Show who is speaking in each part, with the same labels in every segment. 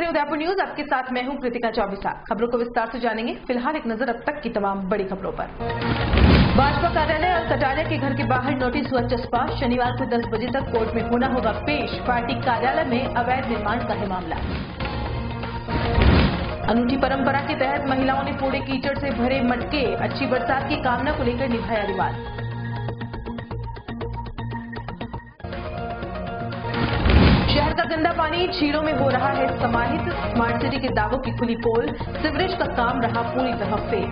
Speaker 1: रहे उदयपुर न्यूज। आपके साथ मैं हूं कृतिका चौबीसा। खबरों को विस्तार से जानेंगे। फिलहाल एक नजर अब तक की तमाम बड़ी खबरों पर। भाजपा कार्यालय और कटारिया के घर के बाहर नोटिस हुआ चस्पा। शनिवार को 10 बजे तक कोर्ट में होना होगा पेश। पार्टी कार्यालय में अवैध निर्माण का है मामला। अनूठी परंपरा के तहत महिलाओं ने फोड़े कीचड़ से भरे मटके। अच्छी बरसात की कामना को लेकर निभाया रिवाज। शहर का गंदा पानी झीलों में हो रहा है समाहित। स्मार्ट सिटी के दावों की खुली पोल। सीवरेज का काम रहा पूरी तरह फेल।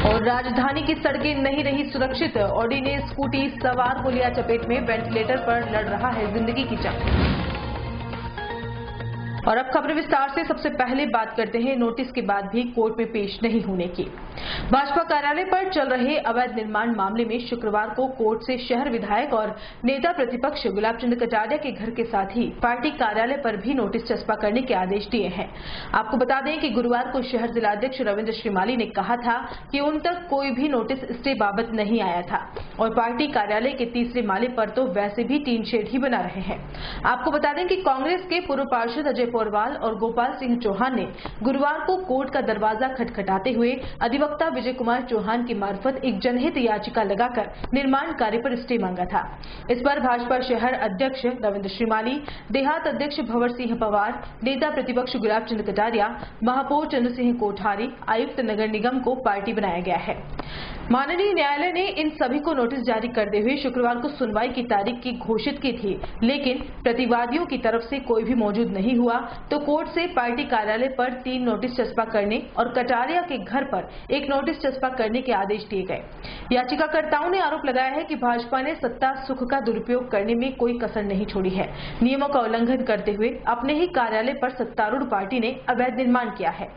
Speaker 1: और राजधानी की सड़कें नहीं रही सुरक्षित। ऑडी ने स्कूटी सवार को लिया चपेट में। वेंटिलेटर पर लड़ रहा है जिंदगी की जंग। और अब खबर विस्तार से। सबसे पहले बात करते हैं नोटिस के बाद भी कोर्ट में पेश नहीं होने की। भाजपा कार्यालय पर चल रहे अवैध निर्माण मामले में शुक्रवार को कोर्ट से शहर विधायक और नेता प्रतिपक्ष गुलाब चंद कटारिया के घर के साथ ही पार्टी कार्यालय पर भी नोटिस चस्पा करने के आदेश दिए हैं। आपको बता दें कि गुरुवार को शहर जिलाध्यक्ष रविंद्र श्रीमाली ने कहा था कि उन तक कोई भी नोटिस स्टे बाबत नहीं आया था और पार्टी कार्यालय के तीसरे माले पर तो वैसे भी टीन शेड ही बना रहे हैं। आपको बता दें कि कांग्रेस के पूर्व पार्षद अजय पोरवाल और गोपाल सिंह चौहान ने गुरुवार को कोर्ट का दरवाजा खटखटाते हुए अधिवक्ता विजय कुमार चौहान की मार्फत एक जनहित याचिका लगाकर निर्माण कार्य पर स्टे मांगा था। इस पर भाजपा शहर अध्यक्ष रविंद्र श्रीमाली, देहात अध्यक्ष भंवर सिंह पवार, नेता प्रतिपक्ष गुलाब चंद कटारिया, महापौर चंद्र सिंह कोठारी, आयुक्त नगर निगम को पार्टी बनाया गया है। माननीय न्यायालय ने इन सभी को नोटिस जारी करते हुए शुक्रवार को सुनवाई की तारीख की घोषित की थी, लेकिन प्रतिवादियों की तरफ से कोई भी मौजूद नहीं हुआ तो कोर्ट से पार्टी कार्यालय पर 3 नोटिस चस्पा करने और कटारिया के घर पर 1 नोटिस चस्पा करने के आदेश दिए गए। याचिकाकर्ताओं ने आरोप लगाया है कि भाजपा ने सत्ता सुख का दुरुपयोग करने में कोई कसर नहीं छोड़ी है। नियमों का उल्लंघन करते हुए अपने ही कार्यालय पर सत्तारूढ़ पार्टी ने अवैध निर्माण किया है।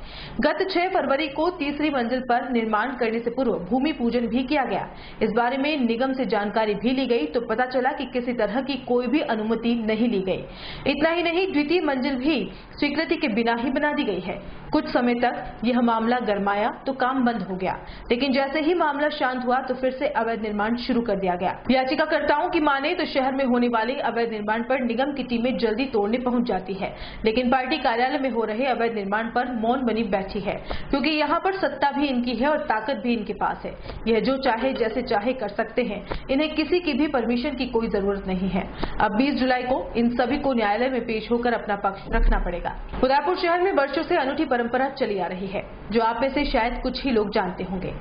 Speaker 1: गत 6 फरवरी को तीसरी मंजिल पर निर्माण करने से पूर्व भूमि पूजन भी किया गया। इस बारे में निगम से जानकारी भी ली गई तो पता चला कि किसी तरह की कोई भी अनुमति नहीं ली गई। इतना ही नहीं, द्वितीय मंजिल भी स्वीकृति के बिना ही बना दी गई है। कुछ समय तक यह मामला गरमाया तो काम बंद हो गया, लेकिन जैसे ही मामला शांत हुआ तो फिर से अवैध निर्माण शुरू कर दिया गया। याचिकाकर्ताओं की माने तो शहर में होने वाले अवैध निर्माण पर निगम की टीमें जल्दी तोड़ने पहुंच जाती है, लेकिन पार्टी कार्यालय में हो रहे अवैध निर्माण पर मौन बनी बैठी है, क्योंकि यहाँ पर सत्ता भी इनकी है और ताकत भी इनके पास है। यह जो चाहे जैसे चाहे कर सकते हैं। इन्हें किसी की भी परमिशन की कोई जरूरत नहीं है। अब 20 जुलाई को इन सभी को न्यायालय में पेश होकर अपना पक्ष रखना पड़ेगा। उदयपुर शहर में वर्षों से अनूठी परंपरा चली आ रही है, जो आप में से शायद कुछ ही लोग जानते होंगे।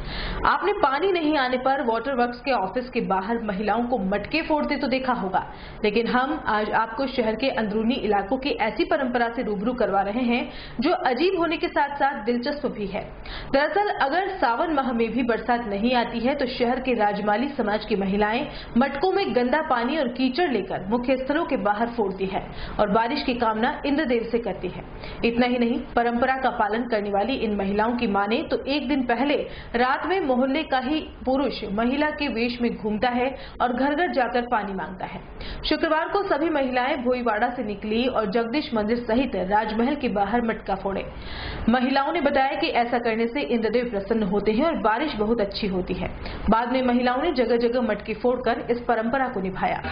Speaker 1: आपने पानी नहीं आने पर वाटर वर्क्स के ऑफिस के बाहर महिलाओं को मटके फोड़ते तो देखा होगा, लेकिन हम आज आपको शहर के अंदरूनी इलाकों की ऐसी परंपरा से रूबरू करवा रहे हैं जो अजीब होने के साथ साथ दिलचस्प भी है। दरअसल अगर सावन माह में भी बरसात नहीं आती है तो शहर के राजमाली समाज की महिलाएं मटकों में गंदा पानी और कीचड़ लेकर मुख्य स्थलों के बाहर फोड़ती है और बारिश की कामना इंद्रदेव से करती है। इतना ही नहीं, परंपरा का पालन करने वाली इन महिलाओं की माने तो एक दिन पहले रात में मोहल्ले का ही पुरुष महिला के वेश में घूमता है और घर घर जाकर पानी मांगता है। शुक्रवार को सभी महिलाएं भोईवाड़ा से निकली और जगदीश मंदिर सहित राजमहल के बाहर मटका फोड़े। महिलाओं ने बताया कि ऐसा करने से इंद्रदेव प्रसन्न होते हैं और बारिश बहुत अच्छी होती है। बाद में महिलाओं ने जगह जगह मटके फोड़कर इस परंपरा को निभाया।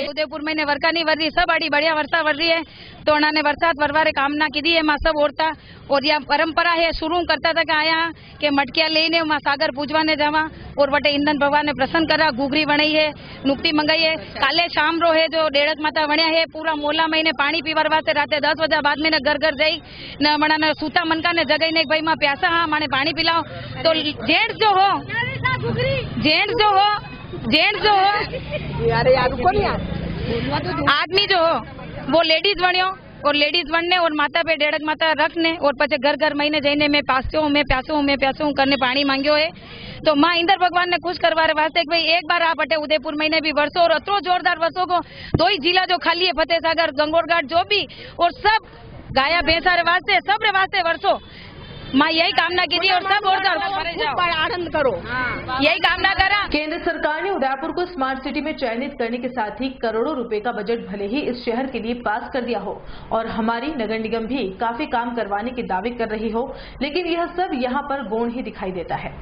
Speaker 2: उदयपुर में वर्षा नहीं वर रही, सब बड़ी बढ़िया वर्षा वर रही है। तो उन्होंने वरसाद वरवारे कामना की दी है मां सब औरता और यह परंपरा है शुरू करता था कि आया के मटकिया लेने मां सागर पूजवाने जावा और वटे इंधन भगवान ने प्रसन्न करा। घूघरी वणाई है, नुक्ति मंगाई है। काले शाम रो है जो डेढ़क माता वण्या है पूरा मोला महीने पानी पीवर वास्ते राते 10 बजे बाद में घर घर जाई न मना सूता मनका ने जगह ने भाई मां प्यासा हाँ माने पानी पिलाओ। तो जेंट्स जो हो आदमी जो हो वो लेडीज वण्यो और लेडीज वणने और माता पे डेढ़क माता रखने और पछे घर घर महीने जाइने मैं प्यासो करने पानी मांग्यो है। तो मां इंद्र भगवान ने खुश करवाने वास्ते भाई एक बार आप अटे उदयपुर महीने भी वर्षो और अतो जोरदार वर्षो को 2 ही जिला जो खाली है फतेह सागर गंगोर घाट जो भी और सब गाया भैंसा रे वास्ते सब रे वास्ते वर्षो मां यही कामना की थी और सब और आनंद करो यही कामना करा।
Speaker 1: केंद्र सरकार ने उदयपुर को स्मार्ट सिटी में चयनित करने के साथ ही करोड़ों रुपए का बजट भले ही इस शहर के लिए पास कर दिया हो और हमारी नगर निगम भी काफी काम करवाने के दावे कर रही हो, लेकिन यह सब यहाँ पर गौण ही दिखाई देता है।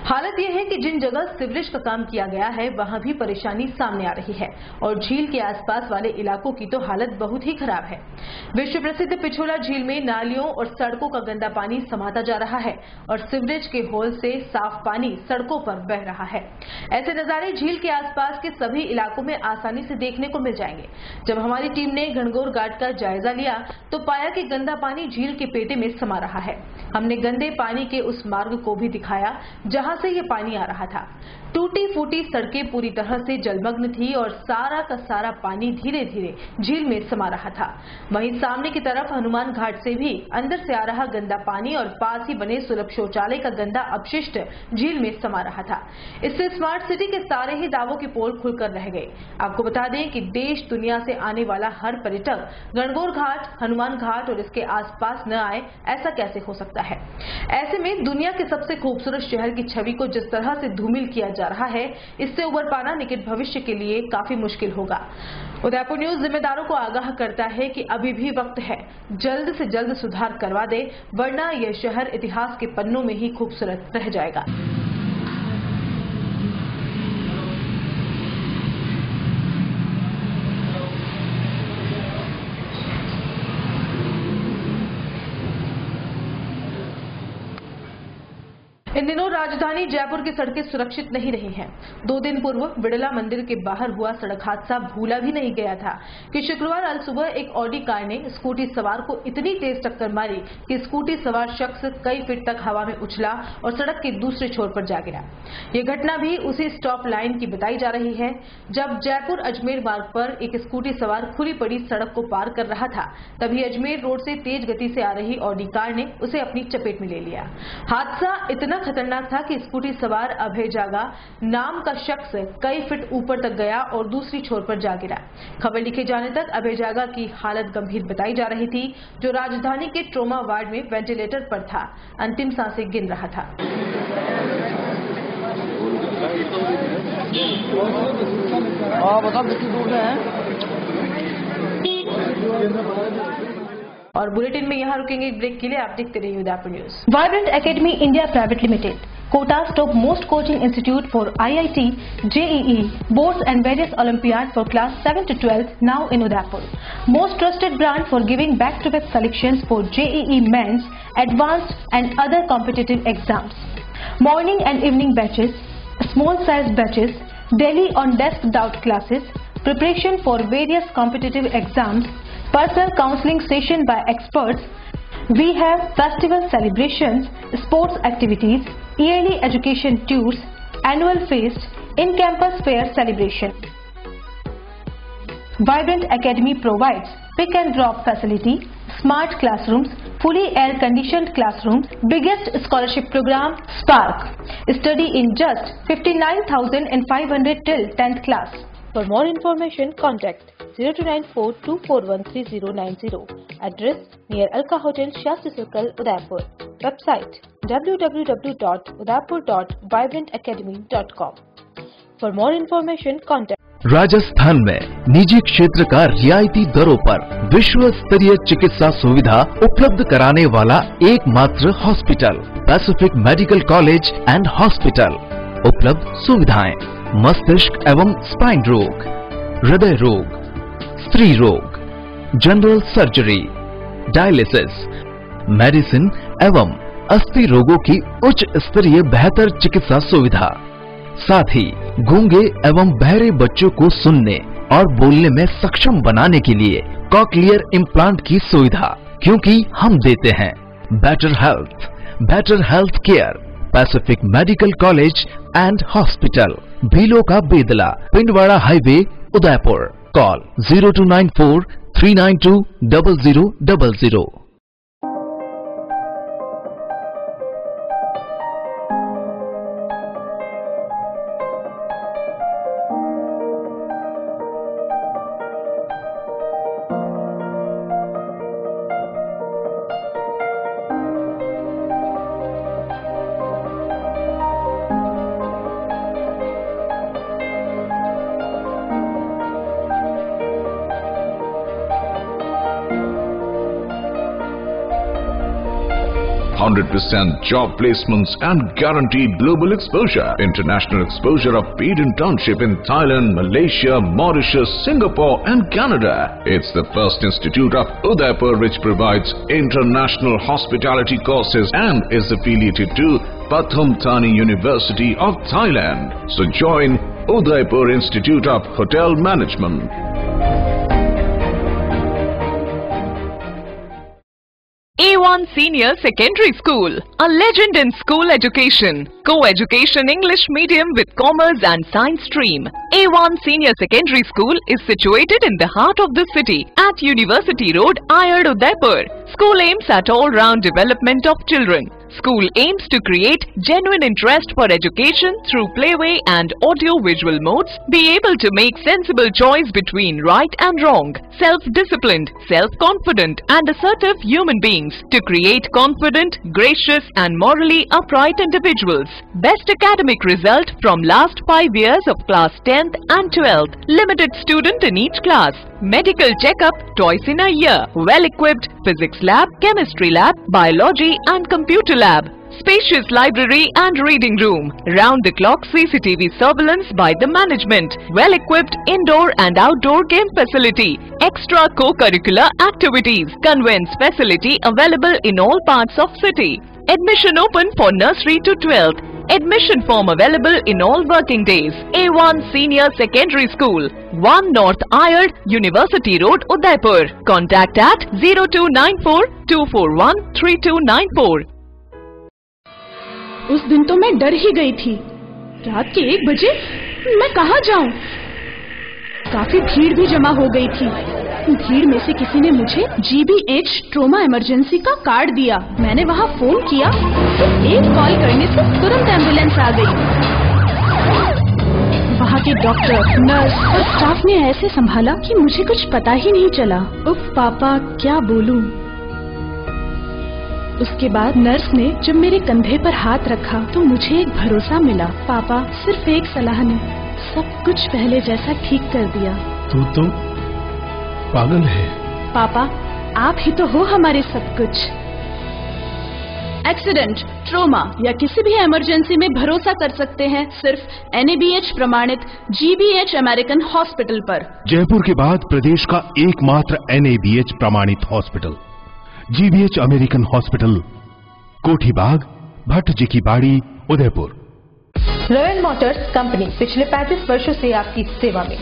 Speaker 1: हालत यह है कि जिन जगह सिवरेज का काम किया गया है वहां भी परेशानी सामने आ रही है और झील के आसपास वाले इलाकों की तो हालत बहुत ही खराब है। विश्व प्रसिद्ध पिछोला झील में नालियों और सड़कों का गंदा पानी समाता जा रहा है और सिवरेज के होल से साफ पानी सड़कों पर बह रहा है। ऐसे नजारे झील के आसपास के सभी इलाकों में आसानी से देखने को मिल जाएंगे। जब हमारी टीम ने घनघोर घाट का जायजा लिया तो पाया कि गंदा पानी झील के पेटे में समा रहा है। हमने गंदे पानी के उस मार्ग को भी दिखाया जहां से ये पानी आ रहा था। टूटी फूटी सड़कें पूरी तरह से जलमग्न थी और सारा का सारा पानी धीरे धीरे झील में समा रहा था। वहीं सामने की तरफ हनुमान घाट से भी अंदर से आ रहा गंदा पानी और पास ही बने सुलभ शौचालय का गंदा अपशिष्ट झील में समा रहा था। इससे स्मार्ट सिटी के सारे ही दावों की पोल खुलकर रह गए। आपको बता दें कि देश दुनिया से आने वाला हर पर्यटक गणगौर घाट, हनुमान घाट और इसके आसपास न आए, ऐसा कैसे हो सकता है। ऐसे में दुनिया के सबसे खूबसूरत शहर की छवि को जिस तरह से धूमिल किया जा रहा है, इससे उबर पाना निकट भविष्य के लिए काफी मुश्किल होगा। उदयपुर न्यूज जिम्मेदारों को आगाह करता है कि अभी भी वक्त है, जल्द से जल्द सुधार करवा दे, वरना यह शहर इतिहास के पन्नों में ही खूबसूरत रह जाएगा। इन दिनों राजधानी जयपुर की सड़कें सुरक्षित नहीं रही हैं। 2 दिन पूर्व बिड़ला मंदिर के बाहर हुआ सड़क हादसा भूला भी नहीं गया था कि शुक्रवार अल सुबह एक ऑडी कार ने स्कूटी सवार को इतनी तेज टक्कर मारी कि स्कूटी सवार शख्स कई फीट तक हवा में उछला और सड़क के दूसरे छोर पर जा गिरा। ये घटना भी उसी स्टॉप लाइन की बताई जा रही है जब जयपुर अजमेर मार्ग पर एक स्कूटी सवार खुली पड़ी सड़क को पार कर रहा था, तभी अजमेर रोड से तेज गति से आ रही ऑडी कार ने उसे अपनी चपेट में ले लिया। हादसा इतना खतरनाक था कि स्कूटी सवार अभय जागा नाम का शख्स कई फीट ऊपर तक गया और दूसरी छोर पर जा गिरा। खबर लिखे जाने तक अभय जागा की हालत गंभीर बताई जा रही थी, जो राजधानी के ट्रोमा वार्ड में वेंटिलेटर पर था, अंतिम सांसें गिन रहा था। और बुलेटिन में यहाँ रुकेंगे एक ब्रेक के लिए। आप देखते रहिए Udaipur news. Vibrant academy India private limited, Kota's top most coaching institute for IIT, JEE, boards and various Olympiads for class 7 to 12 now in Udaipur. Most trusted brand for giving back-to-back selections for JEE mains, advanced and other competitive exams. Morning and evening batches, small size batches, daily on-desk doubt classes, preparation for various competitive exams, personal counseling session by experts. We have festival celebrations, sports activities, yearly education tours, annual feast, in-campus fair celebration. Vibrant Academy provides pick and drop facility, smart classrooms, fully air-conditioned classrooms, biggest scholarship program, Spark. Study in just 59,500 till 10th class. For more information, contact 0294241390. Address near Alka Hotel, Shastri Circle, Udaipur. Website www.udaipur.vibrantacademy.com. For more information, contact.
Speaker 3: Rajasthan में निजी क्षेत्र का रियायती दरों पर विश्व स्तरीय चिकित्सा सुविधा उपलब्ध कराने वाला एकमात्र hospital Pacific medical college and hospital. उपलब्ध सुविधाएं मस्तिष्क एवं स्पाइन रोग, हृदय रोग, स्त्री रोग, जनरल सर्जरी, डायलिसिस, मेडिसिन एवं अस्थि रोगों की उच्च स्तरीय बेहतर चिकित्सा सुविधा, साथ ही गूंगे एवं बहरे बच्चों को सुनने और बोलने में सक्षम बनाने के लिए कॉक्लियर इम्प्लांट की सुविधा, क्योंकि हम देते हैं better health care. Pacific medical college and hospital, Bhilon का Bedla, Pindwara highway, Udaipur. Call 0294 392 0000।
Speaker 4: job placements and guaranteed global exposure. International exposure of paid internship in Thailand, Malaysia, Mauritius, Singapore and Canada. It's the first institute of Udaipur which provides international hospitality courses and is affiliated to Pathum Thani University of Thailand. So join Udaipur Institute of Hotel Management.
Speaker 5: A1 Senior Secondary School, a legend in school education, co-education English medium with commerce and science stream. A1 Senior Secondary School is situated in the heart of the city at University Road, Ayad, Udaipur. School aims at all-round development of children. School aims to create genuine interest for education through playway and audio-visual modes, be able to make sensible choice between right and wrong, self-disciplined, self-confident and assertive human beings to create confident, gracious and morally upright individuals. Best academic result from last 5 years of class 10th and 12th. Limited student in each class. Medical checkup twice in a year. Well-equipped physics lab, chemistry lab, biology and computer lab. Spacious library and reading room. Round-the-clock CCTV surveillance by the management. Well-equipped indoor and outdoor game facility. Extra co-curricular activities. Conveyance facility available in all parts of city. Admission open for nursery to 12th. Admission form available in all working days. A1 Senior Secondary School, 1 North Ayad, University Road, Udaipur. Contact at 0294 241 3294.
Speaker 6: उस दिन तो मैं डर ही गई थी। रात के 1 बजे मैं कहाँ जाऊं? काफी भीड़ भी जमा हो गई थी। भीड़ में से किसी ने मुझे GBH ट्रोमा इमरजेंसी का कार्ड दिया। मैंने वहाँ फोन किया तो एक कॉल करने से तुरंत एम्बुलेंस आ गई। वहाँ के डॉक्टर, नर्स और स्टाफ ने ऐसे संभाला कि मुझे कुछ पता ही नहीं चला। उफ पापा, क्या बोलूं। उसके बाद नर्स ने जब मेरे कंधे पर हाथ रखा तो मुझे एक भरोसा मिला। पापा, सिर्फ एक सलाह ने सब कुछ पहले जैसा ठीक कर दिया।
Speaker 7: तू तो पागल है।
Speaker 6: पापा, आप ही तो हो हमारे सब कुछ। एक्सीडेंट, ट्रोमा या किसी भी इमरजेंसी में भरोसा कर सकते हैं सिर्फ NABH प्रमाणित GBH अमेरिकन हॉस्पिटल पर।
Speaker 7: जयपुर के बाद प्रदेश का एकमात्र NABH प्रमाणित हॉस्पिटल GBH अमेरिकन हॉस्पिटल, कोठी बाग, भट्ट जी की बाड़ी, उदयपुर।
Speaker 1: रॉयल मोटर्स कंपनी पिछले 35 वर्षों से आपकी सेवा में।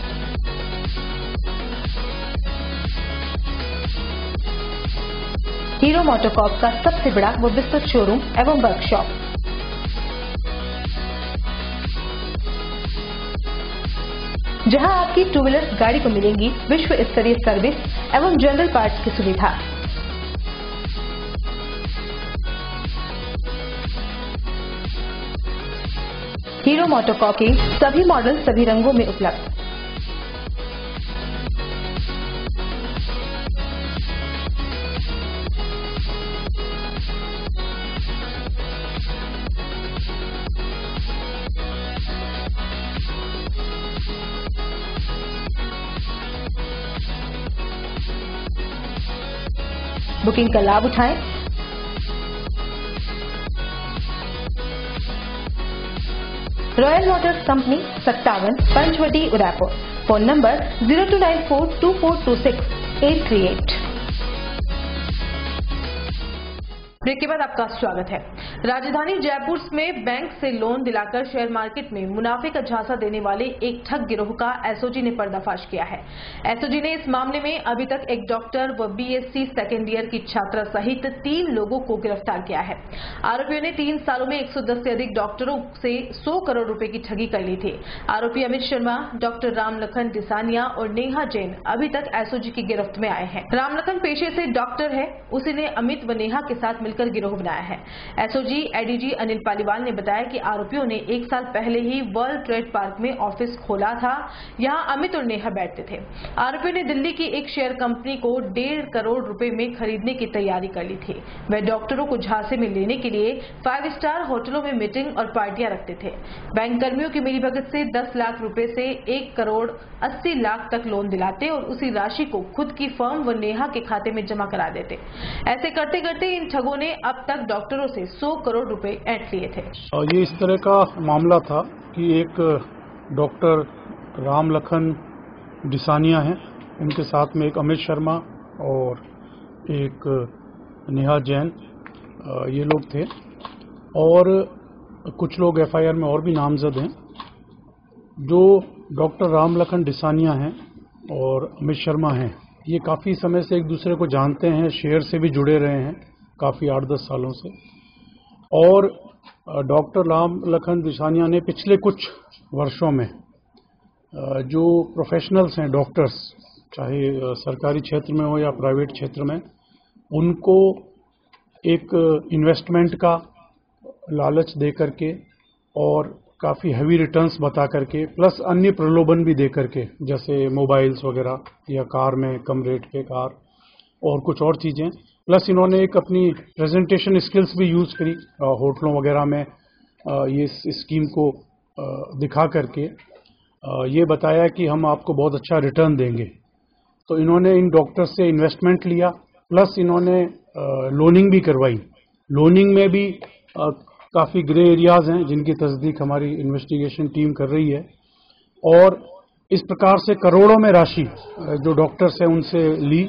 Speaker 1: हीरो मोटोकॉर्प का सबसे बड़ा व विस्तृत शोरूम एवं वर्कशॉप। जहां आपकी 2 व्हीलर गाड़ी को मिलेंगी विश्व स्तरीय सर्विस एवं जनरल पार्ट्स की सुविधा। हीरो मोटोकॉर्प के सभी मॉडल सभी रंगों में उपलब्ध। बुकिंग का लाभ उठाएं। Royal Motors company 57 Panchvati, Udaipur. Phone number 02942426 838। Break के बाद आपका स्वागत है। राजधानी जयपुर में बैंक से लोन दिलाकर शेयर मार्केट में मुनाफे का झांसा देने वाले एक ठग गिरोह का एसओजी ने पर्दाफाश किया है। एसओजी ने इस मामले में अभी तक एक डॉक्टर व बीएससी सेकेंड ईयर की छात्रा सहित 3 लोगों को गिरफ्तार किया है। आरोपियों ने 3 सालों में 110 से अधिक डॉक्टरों से 100 करोड़ रुपए की ठगी कर ली थी। आरोपी अमित शर्मा, डॉक्टर रामलखन डिसानिया और नेहा जैन अभी तक एसओजी की गिरफ्त में आए हैं। रामलखन पेशे से डॉक्टर है, उसी ने अमित व नेहा के साथ मिलकर गिरोह बनाया है। एसओजी एडीजी अनिल पालीवाल ने बताया कि आरोपियों ने 1 साल पहले ही वर्ल्ड ट्रेड पार्क में ऑफिस खोला था। यहां अमित और नेहा बैठते थे। आरोपियों ने दिल्ली की एक शेयर कंपनी को 1.5 करोड़ रुपए में खरीदने की तैयारी कर ली थी। वे डॉक्टरों को झांसे में लेने के लिए 5 स्टार होटलों में मीटिंग और पार्टियां रखते थे। बैंक कर्मियों की मिलीभगत से 10 लाख रुपए से 1 करोड़ 80 लाख तक लोन दिलाते और उसी राशि को खुद की फर्म व नेहा के खाते में जमा करा देते। ऐसे करते करते इन ठगों ने अब तक डॉक्टरों से 100 करोड़ रुपए ऐंठ लिए थे।
Speaker 8: ये इस तरह का मामला था कि एक डॉक्टर रामलखन डिसानिया हैं, उनके साथ में एक अमित शर्मा और एक नेहा जैन, ये लोग थे और कुछ लोग एफआईआर में और भी नामजद हैं। जो डॉक्टर रामलखन डिसानिया हैं और अमित शर्मा हैं, ये काफ़ी समय से एक दूसरे को जानते हैं, शेयर से भी जुड़े रहे हैं काफ़ी 8-10 सालों से। और डॉक्टर रामलखन डिसानिया ने पिछले कुछ वर्षों में जो प्रोफेशनल्स हैं, डॉक्टर्स, चाहे सरकारी क्षेत्र में हो या प्राइवेट क्षेत्र में, उनको एक इन्वेस्टमेंट का लालच दे करके और काफ़ी हैवी रिटर्न्स बता करके, प्लस अन्य प्रलोभन भी दे करके, जैसे मोबाइल्स वगैरह या कार में कम रेट पे कार और कुछ और चीज़ें, प्लस इन्होंने एक अपनी प्रेजेंटेशन स्किल्स भी यूज़ करी होटलों वगैरह में ये स्कीम को दिखा करके ये बताया कि हम आपको बहुत अच्छा रिटर्न देंगे। तो इन्होंने इन डॉक्टर्स से इन्वेस्टमेंट लिया, प्लस इन्होंने लोनिंग भी करवाई। लोनिंग में भी काफ़ी ग्रे एरियाज हैं जिनकी तस्दीक हमारी इन्वेस्टिगेशन टीम कर रही है। और इस प्रकार से करोड़ों में राशि जो डॉक्टर्स हैं उनसे ली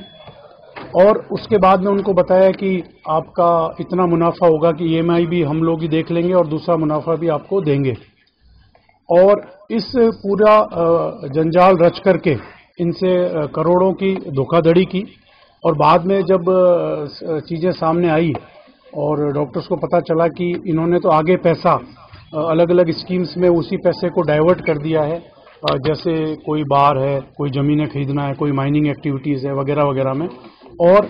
Speaker 8: और उसके बाद में उनको बताया कि आपका इतना मुनाफा होगा कि ईएमआई भी हम लोग ही देख लेंगे और दूसरा मुनाफा भी आपको देंगे। और इस पूरा जंजाल रच करके इनसे करोड़ों की धोखाधड़ी की। और बाद में जब चीज़ें सामने आई और डॉक्टर्स को पता चला कि इन्होंने तो आगे पैसा अलग अलग स्कीम्स में उसी पैसे को डाइवर्ट कर दिया है, जैसे कोई बार है, कोई ज़मीनें खरीदना है, कोई माइनिंग एक्टिविटीज़ है वगैरह वगैरह में, और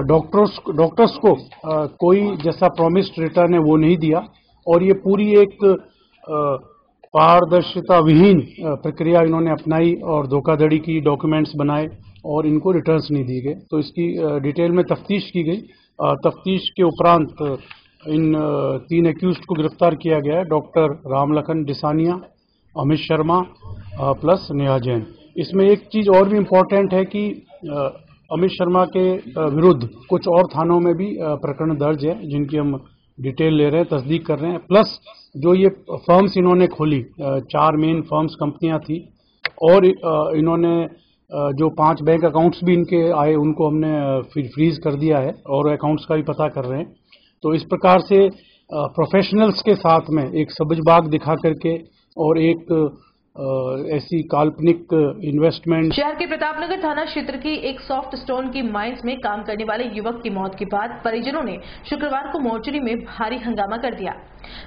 Speaker 8: डॉक्टर्स को कोई जैसा प्रॉमिस्ड रिटर्न है वो नहीं दिया। और ये पूरी एक पारदर्शिता विहीन प्रक्रिया इन्होंने अपनाई और धोखाधड़ी की, डॉक्यूमेंट्स बनाए और इनको रिटर्न्स नहीं दी गए। तो इसकी डिटेल में तफ्तीश की गई। तफ्तीश के उपरांत इन 3 एक्यूज्ड को गिरफ्तार किया गया है, डॉक्टर रामलखन डिसानिया, अमित शर्मा प्लस नेहा जैन। इसमें एक चीज़ और भी इम्पोर्टेंट है कि अमित शर्मा के विरुद्ध कुछ और थानों में भी प्रकरण दर्ज है जिनकी हम डिटेल ले रहे हैं, तस्दीक कर रहे हैं। प्लस जो ये फर्म्स इन्होंने खोली, 4 मेन फर्म्स कंपनियां थी और इन्होंने जो 5 बैंक अकाउंट्स भी इनके आए उनको हमने फ्रीज कर दिया है और अकाउंट्स का भी पता कर रहे हैं। तो इस प्रकार से प्रोफेशनल्स के साथ में एक सबजबाग दिखा करके और एक ऐसी काल्पनिक इन्वेस्टमेंट।
Speaker 1: शहर के प्रतापनगर थाना क्षेत्र की एक सॉफ्ट स्टोन की माइंस में काम करने वाले युवक की मौत के बाद परिजनों ने शुक्रवार को मोर्चरी में भारी हंगामा कर दिया।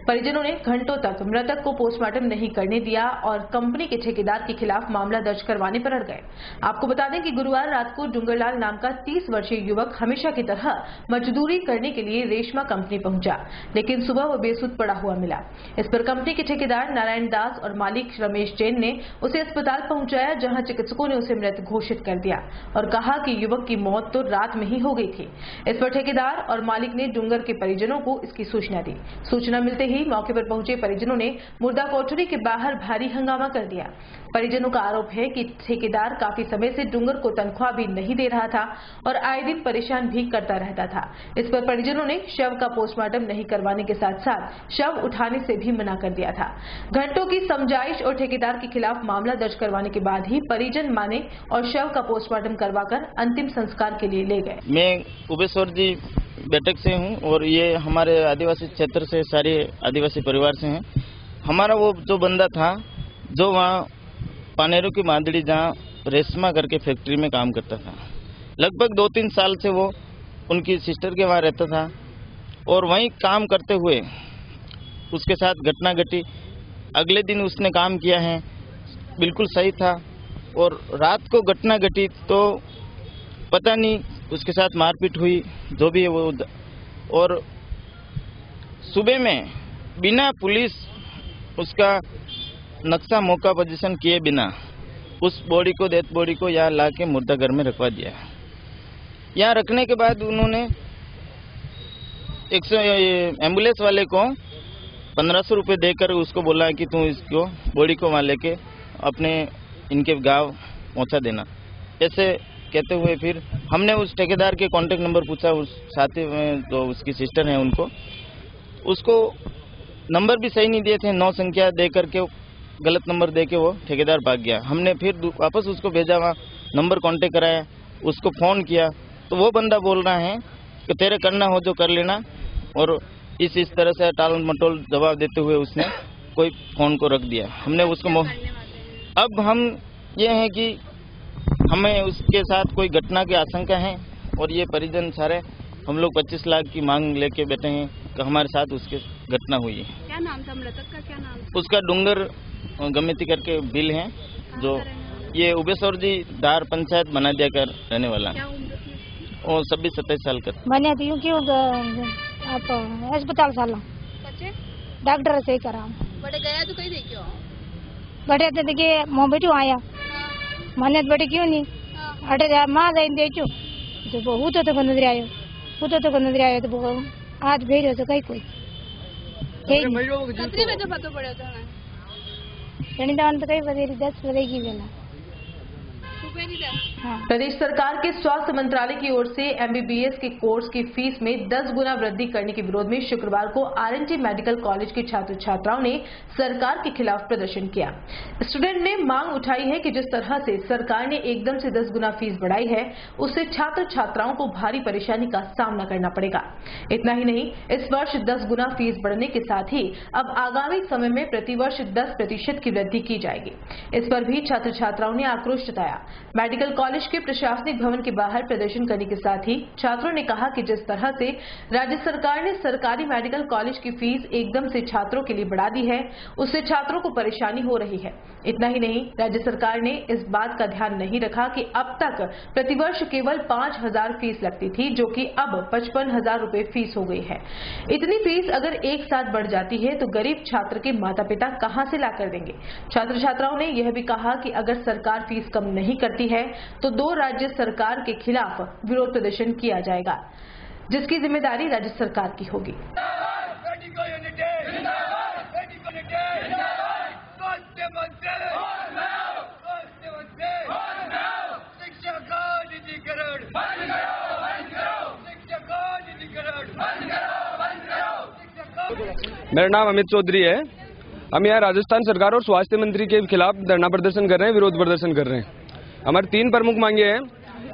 Speaker 1: परिजनों ने घंटों तक मृतक को पोस्टमार्टम नहीं करने दिया और कंपनी के ठेकेदार के खिलाफ मामला दर्ज करवाने पर अड़ गए। आपको बता दें कि गुरुवार रात को डूंगरलाल नाम का 30 वर्षीय युवक हमेशा की तरह मजदूरी करने के लिए रेशमा कंपनी पहुंचा, लेकिन सुबह वह बेसुध पड़ा हुआ मिला। इस पर कंपनी के ठेकेदार नारायण दास और मालिक रमेश जैन ने उसे अस्पताल पहुंचाया, जहां चिकित्सकों ने उसे मृत घोषित कर दिया और कहा कि युवक की मौत तो रात में ही हो गई थी। इस पर ठेकेदार और मालिक ने डूंगर के परिजनों को इसकी सूचना दी। सूचना मिलते ही मौके पर पहुंचे परिजनों ने मुर्दा कोठरी के बाहर भारी हंगामा कर दिया। परिजनों का आरोप है कि ठेकेदार काफी समय से डूंगर को तनख्वाह भी नहीं दे रहा था और आए दिन परेशान भी करता रहता था। इस पर परिजनों ने शव का पोस्टमार्टम नहीं करवाने के साथ साथ शव उठाने से भी मना कर दिया था। घंटों की समझाइश और ठेकेदार के खिलाफ मामला दर्ज करवाने के बाद ही परिजन माने और शव का पोस्टमार्टम करवाकर अंतिम संस्कार के लिए ले गए।
Speaker 9: मैं उबेश्वर जी बैठक से हूँ और ये हमारे आदिवासी क्षेत्र से सारे आदिवासी परिवार से हैं। हमारा वो जो बंदा था जो वहाँ पानेरों की मादड़ी जहाँ रेशमा करके फैक्ट्री में काम करता था, लगभग 2-3 साल से वो उनकी सिस्टर के वहाँ रहता था और वहीं काम करते हुए उसके साथ घटना घटी। अगले दिन उसने काम किया है, बिल्कुल सही था और रात को घटना घटी तो पता नहीं उसके साथ मारपीट हुई, जो भी है वो। और सुबह में बिना पुलिस उसका नक्शा मौका पोजीशन किए बिना उस बॉडी को, डेथ बॉडी को यहाँ ला के मुर्दा घर में रखवा दिया। यहाँ रखने के बाद उन्होंने एम्बुलेंस वाले को 1500 रुपये देकर उसको बोला कि तू इसको बॉडी को वहाँ लेके अपने इनके गांव पहुँचा देना। ऐसे कहते हुए फिर हमने उस ठेकेदार के कांटेक्ट नंबर पूछा, उस साथी में जो उसकी सिस्टर है उसको नंबर भी सही नहीं दिए थे, 9 संख्या दे करके गलत नंबर दे के वो ठेकेदार भाग गया। हमने फिर वापस उसको भेजा, वहाँ नंबर कांटेक्ट कराया, उसको फ़ोन किया तो वो बंदा बोल रहा है कि तेरे करना हो जो कर लेना। और इस तरह से टाल मटोल जवाब देते हुए उसने कोई फ़ोन को रख दिया। हमने उसको अब हम ये हैं कि हमें उसके साथ कोई घटना की आशंका है और ये परिजन सारे हम लोग 25 लाख की मांग लेके बैठे हैं कि हमारे साथ उसके घटना हुई है।
Speaker 6: क्या नाम था मृतक का? क्या नाम?
Speaker 9: उसका डूंगर गमेती करके बिल है, जो ये उबेश्वर जी दार पंचायत बना दिया कर रहने वाला है। और 26-27 साल का।
Speaker 2: मैंने क्यों आप अस्पताल साल डॉक्टर से करा
Speaker 6: बड़े गया तो कहीं देखियो
Speaker 2: बड़े तो देखिए मोह बेटू आया मैंने बड़े क्यों नहीं अटे माँ जाइन देखो तो वो तो नजर आयो तो आज भेजो तो कहीं कोई
Speaker 6: कितने बजे पता पड़ा था?
Speaker 2: तो कई बजे 10 बजे की बेला।
Speaker 1: प्रदेश सरकार के स्वास्थ्य मंत्रालय की ओर से एमबीबीएस के कोर्स की फीस में 10 गुना वृद्धि करने के विरोध में शुक्रवार को आरएनटी मेडिकल कॉलेज के छात्र छात्राओं ने सरकार के खिलाफ प्रदर्शन किया। स्टूडेंट ने मांग उठाई है कि जिस तरह से सरकार ने एकदम से 10 गुना फीस बढ़ाई है, उससे छात्र छात्राओं को भारी परेशानी का सामना करना पड़ेगा। इतना ही नहीं, इस वर्ष 10 गुना फीस बढ़ने के साथ ही अब आगामी समय में प्रतिवर्ष 10% की वृद्धि की जाएगी। इस पर भी छात्र छात्राओं ने आक्रोश जताया। मेडिकल कॉलेज के प्रशासनिक भवन के बाहर प्रदर्शन करने के साथ ही छात्रों ने कहा कि जिस तरह से राज्य सरकार ने सरकारी मेडिकल कॉलेज की फीस एकदम से छात्रों के लिए बढ़ा दी है, उससे छात्रों को परेशानी हो रही है। इतना ही नहीं, राज्य सरकार ने इस बात का ध्यान नहीं रखा कि अब तक प्रतिवर्ष केवल 5,000 फीस लगती थी, जो कि अब 55,000 रुपए फीस हो गई है। इतनी फीस अगर एक साथ बढ़ जाती है तो गरीब छात्र के माता पिता कहां से ला कर देंगे। छात्र छात्राओं ने यह भी कहा कि अगर सरकार फीस कम नहीं करती है तो 2 राज्य सरकार के खिलाफ विरोध प्रदर्शन किया जाएगा, जिसकी जिम्मेदारी राज्य सरकार की होगी।
Speaker 10: मेरा नाम अमित चौधरी है। हम यहाँ राजस्थान सरकार और स्वास्थ्य मंत्री के खिलाफ धरना प्रदर्शन कर रहे हैं, विरोध प्रदर्शन कर रहे हैं। हमारी 3 प्रमुख मांगे हैं।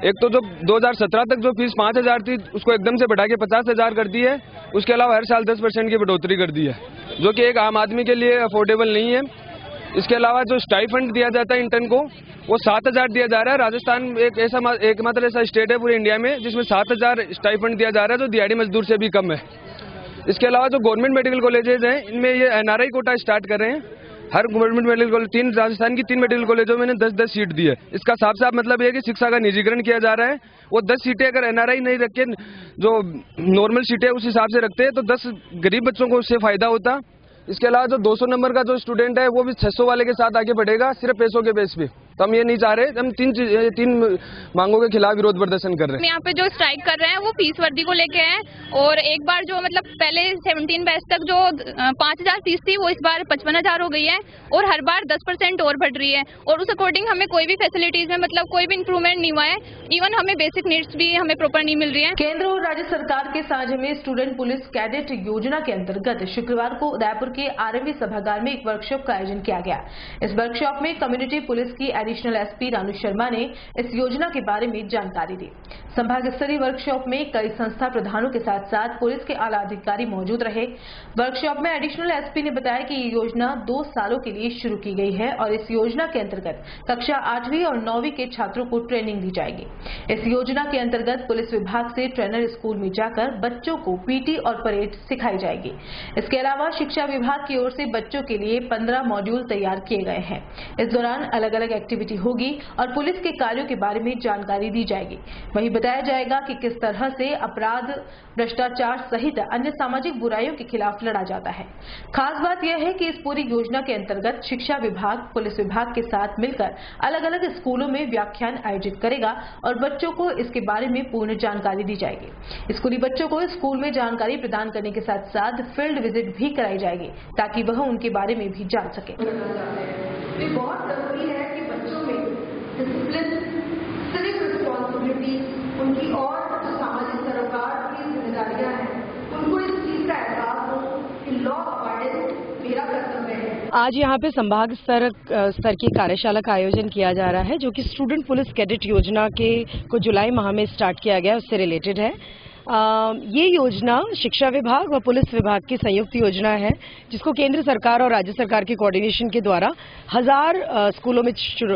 Speaker 10: एक तो जो 2017 तक जो फीस 5,000 थी उसको एकदम से बढ़ा के 50,000 कर दी है। उसके अलावा हर साल 10% की बढ़ोतरी कर दी है, जो कि एक आम आदमी के लिए अफोर्डेबल नहीं है। इसके अलावा जो स्टाइफंड दिया जाता है इंटर्न को, वो 7,000 दिया जा रहा है। राजस्थान एकमात्र ऐसा स्टेट है पूरे इंडिया में जिसमें 7,000 स्टाइफंड दिया जा रहा है, जो दिहाड़ी मजदूर से भी कम है। इसके अलावा जो गवर्नमेंट मेडिकल कॉलेजेस हैं, इनमें ये एनआरआई कोटा स्टार्ट कर रहे हैं। हर गवर्नमेंट मेडिकल कॉलेज राजस्थान की 3 मेडिकल कॉलेजों में 10-10 सीट दी है। इसका साफ साफ मतलब ये है कि शिक्षा का निजीकरण किया जा रहा है। वो 10 सीटें अगर एनआरआई नहीं रख के जो नॉर्मल सीटें उस हिसाब से रखते हैं तो 10 गरीब बच्चों को उससे फायदा होता। इसके अलावा जो 200 नंबर का जो स्टूडेंट है वो भी 600 वाले के साथ आगे बढ़ेगा, सिर्फ पैसों के बेस पे। तो हम ये नहीं चाह रहे। हम तीन मांगों के खिलाफ विरोध प्रदर्शन कर रहे हैं।
Speaker 11: यहाँ पे जो स्ट्राइक कर रहे हैं वो फीस वर्दी को लेके हैं, और एक बार जो मतलब पहले 17 बैच तक जो 5000 फीस थी वो इस बार 55,000 हो गई है, और हर बार 10% और बढ़ रही है, और उस अकॉर्डिंग हमें कोई भी फैसिलिटीज में मतलब कोई भी इंप्रूवमेंट नहीं हुआ है। इवन हमें बेसिक नीड्स भी हमें प्रॉपर नहीं मिल रही है।
Speaker 1: केंद्र और राज्य सरकार के साझे में स्टूडेंट पुलिस कैडेट योजना के अंतर्गत शुक्रवार को उदयपुर के आरएमवी सभागार में एक वर्कशॉप का आयोजन किया गया। इस वर्कशॉप में कम्युनिटी पुलिस की एडिशनल एसपी रानू शर्मा ने इस योजना के बारे में जानकारी दी। संभाग स्तरीय वर्कशॉप में कई संस्था प्रधानों के साथ साथ पुलिस के आला अधिकारी मौजूद रहे। वर्कशॉप में एडिशनल एसपी ने बताया कि ये योजना 2 सालों के लिए शुरू की गई है और इस योजना के अंतर्गत कक्षा 8वीं और 9वीं के छात्रों को ट्रेनिंग दी जाएगी। इस योजना के अंतर्गत पुलिस विभाग से ट्रेनर स्कूल में जाकर बच्चों को पीटी और परेड सिखाई जाएगी। इसके अलावा शिक्षा विभाग की ओर से बच्चों के लिए 15 मॉड्यूल तैयार किए गए हैं। इस दौरान अलग अलग एक्टिविटी होगी और पुलिस के कार्यों के बारे में जानकारी दी जाएगी। वहीं बताया जाएगा कि किस तरह से अपराध, भ्रष्टाचार सहित अन्य सामाजिक बुराइयों के खिलाफ लड़ा जाता है। खास बात यह है कि इस पूरी योजना के अंतर्गत शिक्षा विभाग पुलिस विभाग के साथ मिलकर अलग अलग स्कूलों में व्याख्यान आयोजित करेगा और बच्चों को इसके बारे में पूर्ण जानकारी दी जाएगी। स्कूली बच्चों को स्कूल में जानकारी प्रदान करने के साथ साथ फील्ड विजिट भी कराई जाएगी ताकि वह उनके बारे में भी जान सके।
Speaker 12: बहुत जरूरी है कि बच्चों में डिसिप्लिन, सिविक रिस्पॉन्सिबिलिटी, उनकी और जो सामाजिक सरोकार की जिम्मेदारियां हैं, उनको इस चीज का एहसास हो कि लॉ अबाइडेंस मेरा कर्तव्य है।
Speaker 13: आज यहाँ पे संभाग स्तर की कार्यशाला का आयोजन किया जा रहा है, जो कि स्टूडेंट पुलिस कैडेट योजना को जुलाई माह में स्टार्ट किया गया, उससे रिलेटेड है। ये योजना शिक्षा विभाग और पुलिस विभाग की संयुक्त योजना है, जिसको केंद्र सरकार और राज्य सरकार के कोऑर्डिनेशन के द्वारा 1000 स्कूलों में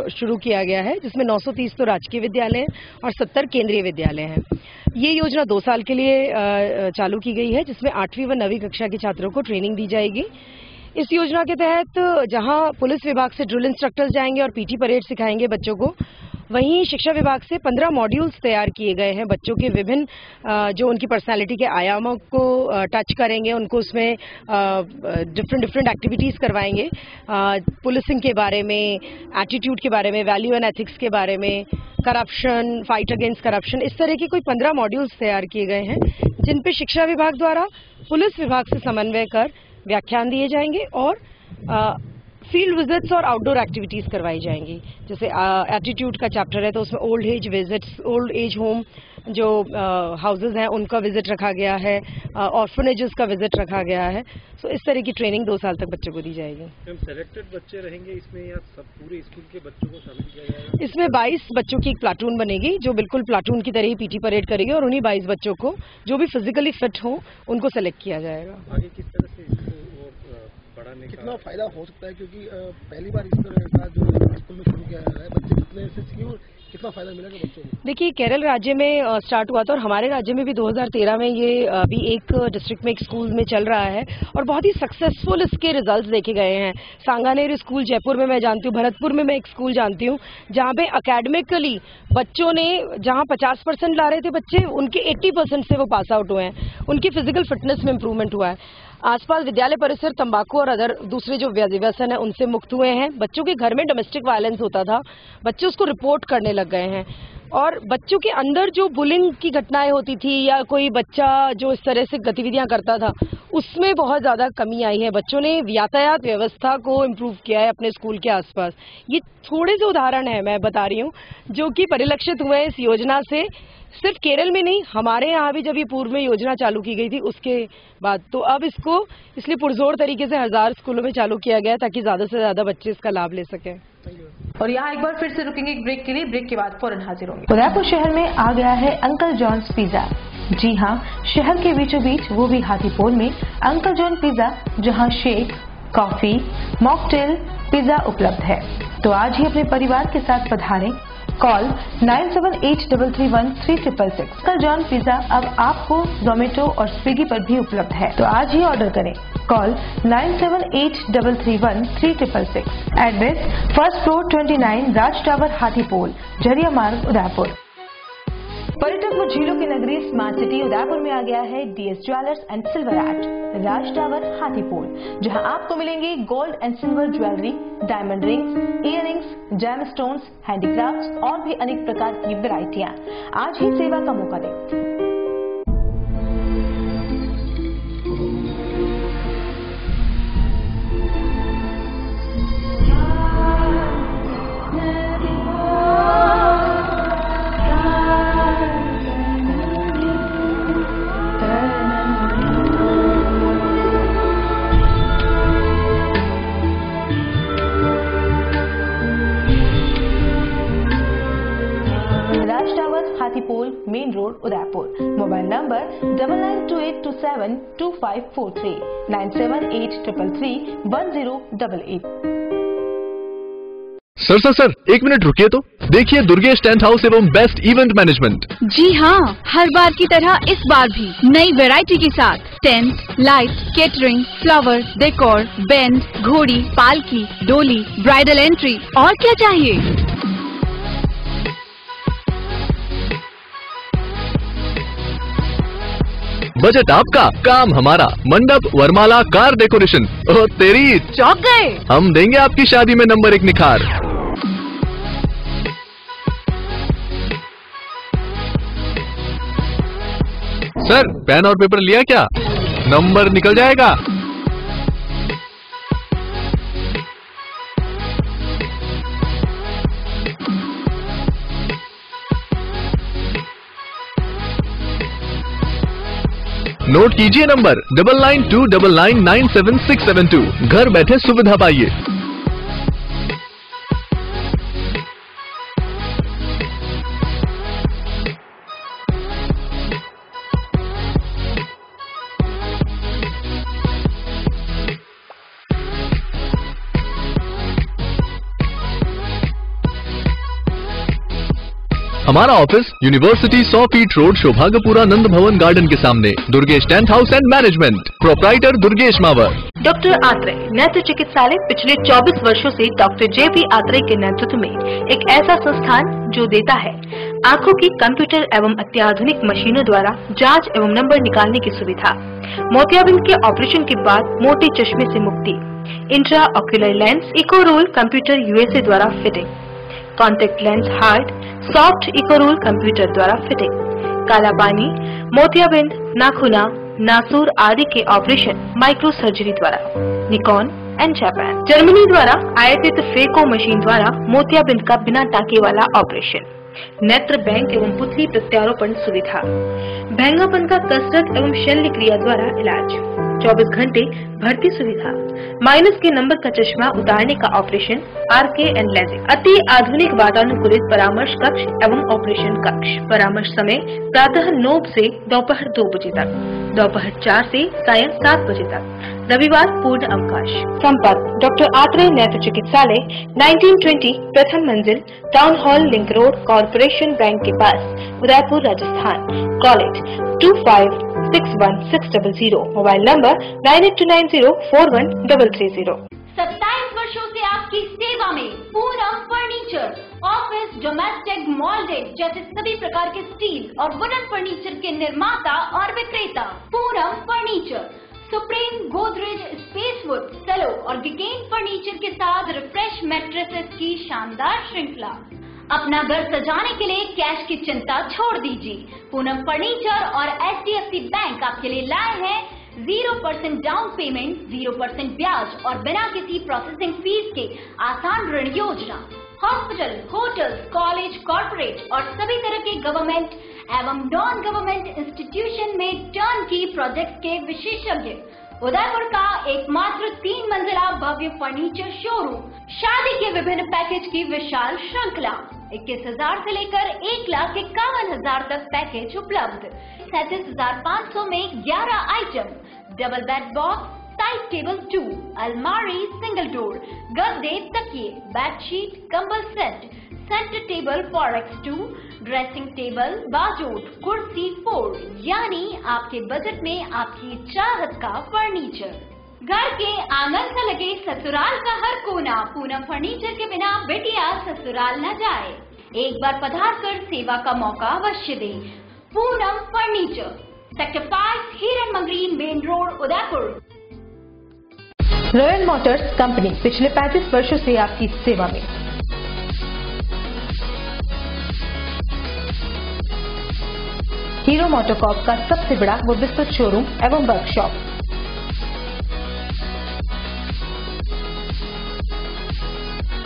Speaker 13: शुरू किया गया है, जिसमें 930 तो राजकीय विद्यालय और 70 केंद्रीय विद्यालय हैं। ये योजना 2 साल के लिए चालू की गई है, जिसमें 8वीं व 9वीं कक्षा के छात्रों को ट्रेनिंग दी जाएगी। इस योजना के तहत जहां पुलिस विभाग से ड्रिल इंस्ट्रक्टर्स जाएंगे और पीटी परेड सिखाएंगे बच्चों को, वहीं शिक्षा विभाग से 15 मॉड्यूल्स तैयार किए गए हैं। बच्चों के विभिन्न जो उनकी पर्सनालिटी के आयामों को टच करेंगे, उनको उसमें डिफरेंट एक्टिविटीज करवाएंगे, पुलिसिंग के बारे में, एटीट्यूड के बारे में, वैल्यू एंड एथिक्स के बारे में, करप्शन, फाइट अगेंस्ट करप्शन, इस तरह के कोई 15 मॉड्यूल्स तैयार किए गए हैं, जिन पे शिक्षा विभाग द्वारा पुलिस विभाग से समन्वय कर व्याख्यान दिए जाएंगे और फील्ड विजिट्स और आउटडोर एक्टिविटीज करवाई जाएंगी। जैसे एटीट्यूड का चैप्टर है तो उसमें old age visits, old age home जो हाउसेज हैं उनका विजिट रखा गया है, ऑर्फनेजेस का विजिट रखा गया है। सो इस तरह की ट्रेनिंग 2 साल तक बच्चों को दी जाएगी।
Speaker 14: सेलेक्टेड बच्चे रहेंगे इसमें या सब पूरे स्कूल के बच्चों को शामिल किया जाएगा?
Speaker 13: इसमें 22 बच्चों की एक प्लाटून बनेगी, जो बिल्कुल प्लाटून की तरह ही पीटी परेड करेगी, और उन्हीं 22 बच्चों को जो भी फिजिकली फिट हो उनको सेलेक्ट किया जाएगा।
Speaker 14: आगे किस तरह से कितना फायदा हो सकता है, क्योंकि पहली बार इस तरह का जो स्कूल में शुरू किया जा रहा है, बच्चे कितने से सीखे, कितना फायदा मिलेगा बच्चों को?
Speaker 13: देखिए, केरल राज्य में स्टार्ट हुआ था और हमारे राज्य में भी 2013 में ये अभी एक डिस्ट्रिक्ट में एक स्कूल में चल रहा है और बहुत ही सक्सेसफुल इसके रिजल्ट्स देखे गए हैं। सांगानेर स्कूल जयपुर में मैं जानती हूँ, भरतपुर में मैं एक स्कूल जानती हूँ, जहाँ पे अकेडमिकली बच्चों ने जहाँ 50% ला रहे थे बच्चे, उनके 80% से वो पास आउट हुए हैं। उनकी फिजिकल फिटनेस में इम्प्रूवमेंट हुआ है। आसपास विद्यालय परिसर तंबाकू और अदर दूसरे जो व्यसन है उनसे मुक्त हुए हैं। बच्चों के घर में डोमेस्टिक वायलेंस होता था, बच्चे उसको रिपोर्ट करने लग गए हैं, और बच्चों के अंदर जो बुलिंग की घटनाएं होती थी या कोई बच्चा जो इस तरह से गतिविधियां करता था, उसमें बहुत ज्यादा कमी आई है। बच्चों ने यातायात व्यवस्था को इम्प्रूव किया है अपने स्कूल के आसपास। ये थोड़े से उदाहरण है मैं बता रही हूँ जो कि परिलक्षित हुए इस योजना से। सिर्फ केरल में नहीं, हमारे यहाँ भी जब ये पूर्व में योजना चालू की गई थी उसके बाद, तो अब इसको इसलिए पुरजोर तरीके से 1000 स्कूलों में चालू किया गया ताकि ज्यादा से ज्यादा बच्चे इसका लाभ ले सकें।
Speaker 1: और यहाँ एक बार फिर से रुकेंगे एक ब्रेक के लिए। ब्रेक के बाद फौरन हाजिर होंगे। उदयपुर शहर में आ गया है अंकल जॉन्स पिज्जा। जी हाँ, शहर के बीचों बीच, वो भी हाथीपोल में अंकल जॉन पिज्जा, जहाँ शेक, कॉफी, मॉकटेल, पिज्जा उपलब्ध है। तो आज ही अपने परिवार के साथ पधारें। कॉल 9783313666। अंकल जॉन पिज्जा अब आपको जोमेटो और स्विगी पर भी उपलब्ध है, तो आज ही ऑर्डर करें। कॉल 9783313666। एड्रेस फर्स्ट फ्लोर 29 राज टावर हाथीपोल, झरिया मार्ग, उदयपुर। पर्यटक अनूठों झीलों की नगरी स्मार्ट सिटी उदयपुर में आ गया है DS jewellers and silver art Raj tower Hathipol, जहां आपको मिलेंगे gold and silver jewellery, diamond rings, earrings, gem stones, handicrafts और भी अनेक प्रकार की वैरायटियां। आज ही सेवा का मौका दें। Hathipol, main road, Udaipur. Mobile number 9928272543 9783331088।
Speaker 15: Sir, एक मिनट रुकिए तो। देखिए दुर्गेश टेंट हाउस एवं बेस्ट इवेंट मैनेजमेंट।
Speaker 16: जी हाँ, हर बार की तरह इस बार भी नई वैरायटी के साथ tent, light, catering, flower, decor, band, घोड़ी, पालकी, डोली, ब्राइडल एंट्री और क्या चाहिए।
Speaker 15: बजट आपका, काम हमारा। मंडप, वरमाला, कार डेकोरेशन और तेरी
Speaker 16: चौंक गए।
Speaker 15: हम देंगे आपकी शादी में नंबर 1 निखार। सर, पेन और पेपर लिया क्या? नंबर निकल जाएगा। नोट कीजिए नंबर 9929999672। घर बैठे सुविधा पाइए। हमारा ऑफिस यूनिवर्सिटी 100 फीट रोड, सौभाग्यपुरा नंद भवन गार्डन के सामने। Durgesh tent house and management, proprietor Durgesh Mawar.
Speaker 17: Doctor Atreya नेत्र चिकित्सालय पिछले 24 वर्षों से डॉक्टर JP आत्रेय के नेतृत्व में एक ऐसा संस्थान जो देता है आंखों की कंप्यूटर एवं अत्याधुनिक मशीनों द्वारा जांच एवं नंबर निकालने की सुविधा, मोतियाबिंद के ऑपरेशन के बाद मोटे चश्मे से मुक्ति, इंट्रा ऑक्यूलर लेंस, इकोरोल कंप्यूटर USA द्वारा fitting, contact lens hard, soft इकोरोल कंप्यूटर द्वारा फिटिंग, काला पानी, मोतियाबिंद, नाखूना, नासूर आदि के ऑपरेशन माइक्रो सर्जरी द्वारा, निकॉन एंड जापान, जर्मनी द्वारा आयातित फेको मशीन द्वारा मोतियाबिंद का बिना टाँके वाला ऑपरेशन, नेत्र बैंक एवं पुतली प्रत्यारोपण सुविधा, भैंगापन का कसरत एवं शल्य क्रिया द्वारा इलाज, 24 घंटे भर्ती सुविधा, माइनस के नंबर का चश्मा उतारने का ऑपरेशन, RK एंड लेजिक, अति आधुनिक वातानुकूलित परामर्श कक्ष एवं ऑपरेशन कक्ष। परामर्श समय प्रातः 9 से दोपहर 2 बजे तक, दोपहर 4 से सायं 7 बजे तक, रविवार पूर्ण अवकाश। संपर्क डॉक्टर आत्रेय नेत्र चिकित्सालय 1920 प्रथम मंजिल, town hall, link road, corporation bank के पास, Udaipur, Rajasthan. College 25616000, mobile number 9829041330।
Speaker 18: 27 वर्षों से आपकी सेवा में Poonam furniture, office, domestic, moulded जैसे सभी प्रकार के स्टील और वुडन फर्नीचर के निर्माता और विक्रेता। Poonam furniture Supreme, Godrej, Spacewood, Cello और गिगेन फर्नीचर के साथ रिफ्रेश मैट्रेसेस की शानदार श्रृंखला। अपना घर सजाने के लिए कैश की चिंता छोड़ दीजिए। पूनम फर्नीचर और HDFC बैंक आपके लिए लाए हैं 0% डाउन पेमेंट, 0% ब्याज और बिना किसी प्रोसेसिंग फीस के आसान ऋण योजना। हॉस्पिटल, होटल, कॉलेज, कॉर्पोरेट और सभी तरह के गवर्नमेंट एवं नॉन गवर्नमेंट इंस्टीट्यूशन में टर्न की प्रोजेक्ट के विशेषज्ञ। उदयपुर का एकमात्र 3 मंजिला भव्य फर्नीचर शोरूम। शादी के विभिन्न पैकेज की विशाल श्रृंखला। 21,000 से लेकर 1,51,000 तक पैकेज उपलब्ध। 37,500 में 11 item, double bed box, side table 2, अलमारी, सिंगल डोर, गद्दे, तकिए, बेडशीट, कंबल set, centre table 4x2, dressing table, बाजोट, कुर्सी 4, यानी आपके बजट में आपकी चाहत का फर्नीचर। घर के आंगन से लगे ससुराल का हर कोना। पूनम फर्नीचर के बिना बेटिया ससुराल न जाए। एक बार पधार कर सेवा का मौका अवश्य दें। पूनम फर्नीचर, सेक्टर 5, हिरन Mangri, main road, Udaipur.
Speaker 1: Royal Motors company पिछले 35 वर्षों से आपकी सेवा में। हीरो मोटोकॉर्प का सबसे बड़ा व विस्तृत शोरूम एवं वर्कशॉप।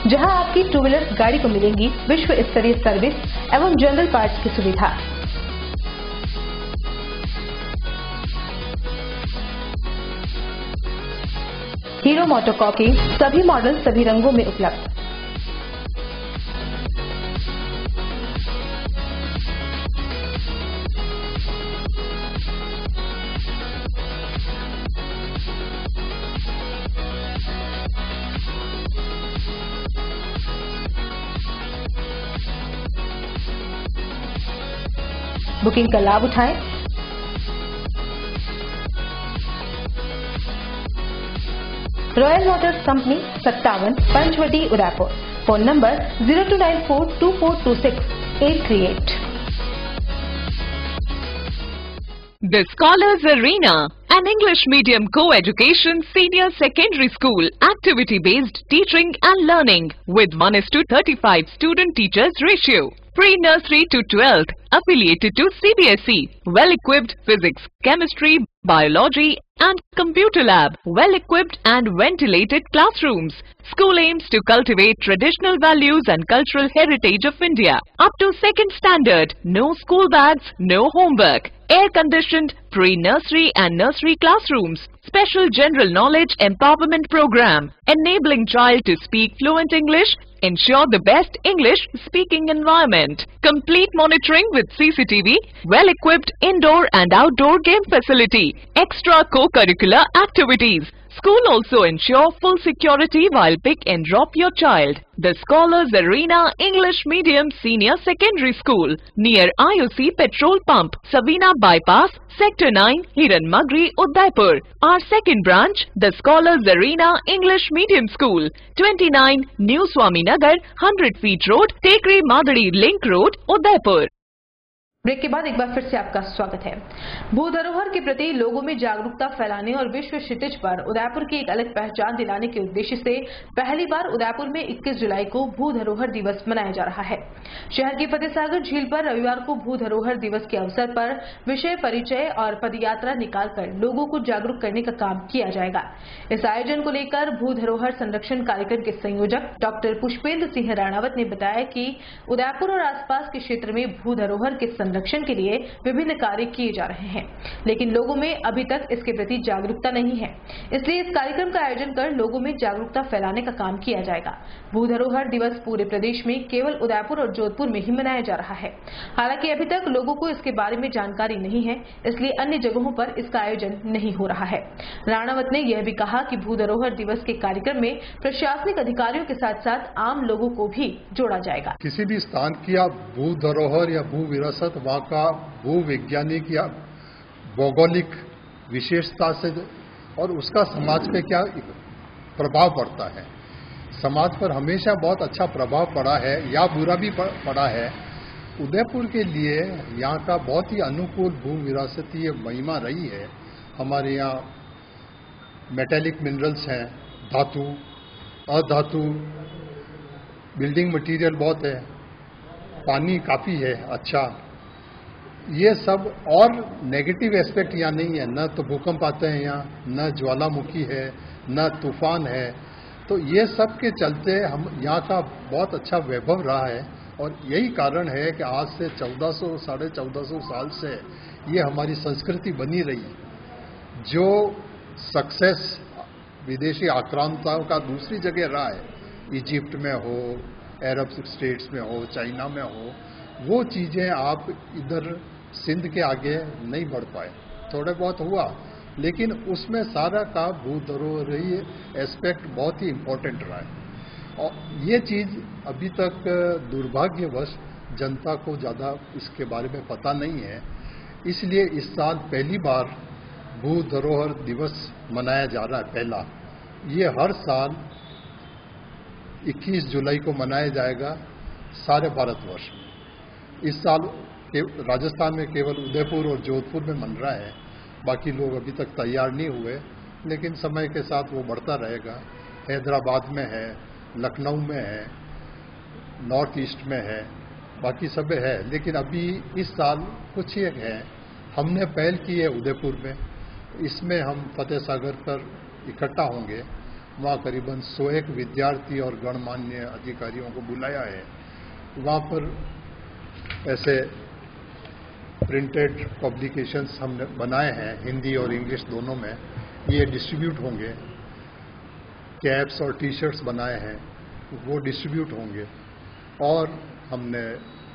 Speaker 1: जहां आपकी टू व्हीलर गाड़ी को मिलेंगी विश्व स्तरीय सर्विस एवं जनरल पार्ट्स की सुविधा। हीरो मोटोकॉर्प के सभी मॉडल सभी रंगों में उपलब्ध। बुकिंग का लाभ उठाएं। Royal Motors company 57 Panchvati Udaipur. Phone number 02942426-838।
Speaker 5: The Scholars Arena, an English medium co-education senior secondary school, activity-based teaching and learning with 1:35 student-teachers ratio. Pre-nursery to 12th, affiliated to CBSE. Well-equipped physics, chemistry, biology and computer lab. Well-equipped and ventilated classrooms. School aims to cultivate traditional values and cultural heritage of India. Up to 2nd standard, no school bags, no homework. Air-conditioned pre-nursery and nursery classrooms. Special general knowledge empowerment program, enabling child to speak fluent English. Ensure the best English speaking environment. Complete monitoring with CCTV. Well-equipped indoor and outdoor game facility. Extra co-curricular activities. School also ensure full security while pick and drop your child. The Scholars Arena English Medium Senior Secondary School near IOC Petrol Pump, Savina Bypass, Sector 9, Hiran Magri, Udaipur. Our second branch, the Scholars Arena English Medium School, 29 New Swaminagar, 100 Feet Road, Tekri Madadi Link Road, Udaipur.
Speaker 1: Break के बाद एक बार फिर से आपका स्वागत है। भू धरोहर के प्रति लोगों में जागरूकता फैलाने और विश्व क्षितिज पर उदयपुर की एक अलग पहचान दिलाने के उद्देश्य से पहली बार उदयपुर में 21 जुलाई को भू धरोहर दिवस मनाया जा रहा है। शहर की फतेहसागर झील पर रविवार को भू धरोहर दिवस के अवसर पर विषय परिचय और पदयात्रा निकालकर लोगों को जागरूक करने का काम किया जाएगा। इस आयोजन को लेकर भू धरोहर संरक्षण कार्यक्रम के संयोजक डॉक्टर पुष्पेंद्र सिंह राणावत ने बताया कि उदयपुर और आसपास के क्षेत्र में भू धरोहर के संरक्षण के लिए विभिन्न कार्य किए जा रहे हैं, लेकिन लोगों में अभी तक इसके प्रति जागरूकता नहीं है। इसलिए इस कार्यक्रम का आयोजन कर लोगों में जागरूकता फैलाने का काम किया जाएगा। भू धरोहर दिवस पूरे प्रदेश में केवल उदयपुर और जोधपुर में ही मनाया जा रहा है। हालांकि अभी तक लोगों को इसके बारे में जानकारी नहीं है, इसलिए अन्य जगहों पर इसका आयोजन नहीं हो रहा है। राणावत ने यह भी कहा कि भू धरोहर दिवस के कार्यक्रम में प्रशासनिक अधिकारियों के साथ साथ आम लोगों को भी जोड़ा जाएगा।
Speaker 19: किसी भी स्थान की आप भू धरोहर या भू विरासत वहाँ का भू वैज्ञानिक या भौगोलिक विशेषता से और उसका समाज पे क्या प्रभाव पड़ता है। समाज पर हमेशा बहुत अच्छा प्रभाव पड़ा है या बुरा भी पड़ा है। उदयपुर के लिए यहाँ का बहुत ही अनुकूल भू विरासतीय महिमा रही है। हमारे यहाँ मेटेलिक मिनरल्स हैं, धातु, अधातु, बिल्डिंग मटेरियल बहुत है, पानी काफ़ी है अच्छा। ये सब और नेगेटिव एस्पेक्ट यहाँ नहीं है, न तो भूकंप आते हैं यहाँ, न ज्वालामुखी है, न तूफान है। तो ये सब के चलते हम यहाँ का बहुत अच्छा वैभव रहा है और यही कारण है कि आज से 1400 साढ़े 1400 साल से ये हमारी संस्कृति बनी रही। जो सक्सेस विदेशी आक्रांताओं का दूसरी जगह रहा है, इजिप्ट में हो, अरब स्टेट्स में हो, चाइना में हो, वो चीज़ें आप इधर सिंध के आगे नहीं बढ़ पाए। थोड़े बहुत हुआ, लेकिन उसमें सारा का भू धरोहरी एस्पेक्ट बहुत ही इम्पोर्टेंट रहा है और ये चीज़ अभी तक दुर्भाग्यवश जनता को ज़्यादा इसके बारे में पता नहीं है। इसलिए इस साल पहली बार भू धरोहर दिवस मनाया जा रहा है। पहला ये हर साल 21 जुलाई को मनाया जाएगा सारे भारतवर्ष में। इस साल राजस्थान में केवल उदयपुर और जोधपुर में बन रहा है, बाकी लोग अभी तक तैयार नहीं हुए, लेकिन समय के साथ वो बढ़ता रहेगा। हैदराबाद में है, लखनऊ में है, नॉर्थ ईस्ट में है, बाकी सब है, लेकिन अभी इस साल कुछ एक है। हमने पहल की है उदयपुर में, इसमें हम फतेह सागर पर इकट्ठा होंगे। वहाँ करीबन 101 विद्यार्थी और गणमान्य अधिकारियों को बुलाया है। वहाँ पर ऐसे प्रिंटेड पब्लिकेशंस हमने बनाए हैं, हिंदी और इंग्लिश दोनों में, ये डिस्ट्रीब्यूट होंगे। कैप्स और टी शर्ट्स बनाए हैं, वो डिस्ट्रीब्यूट होंगे। और हमने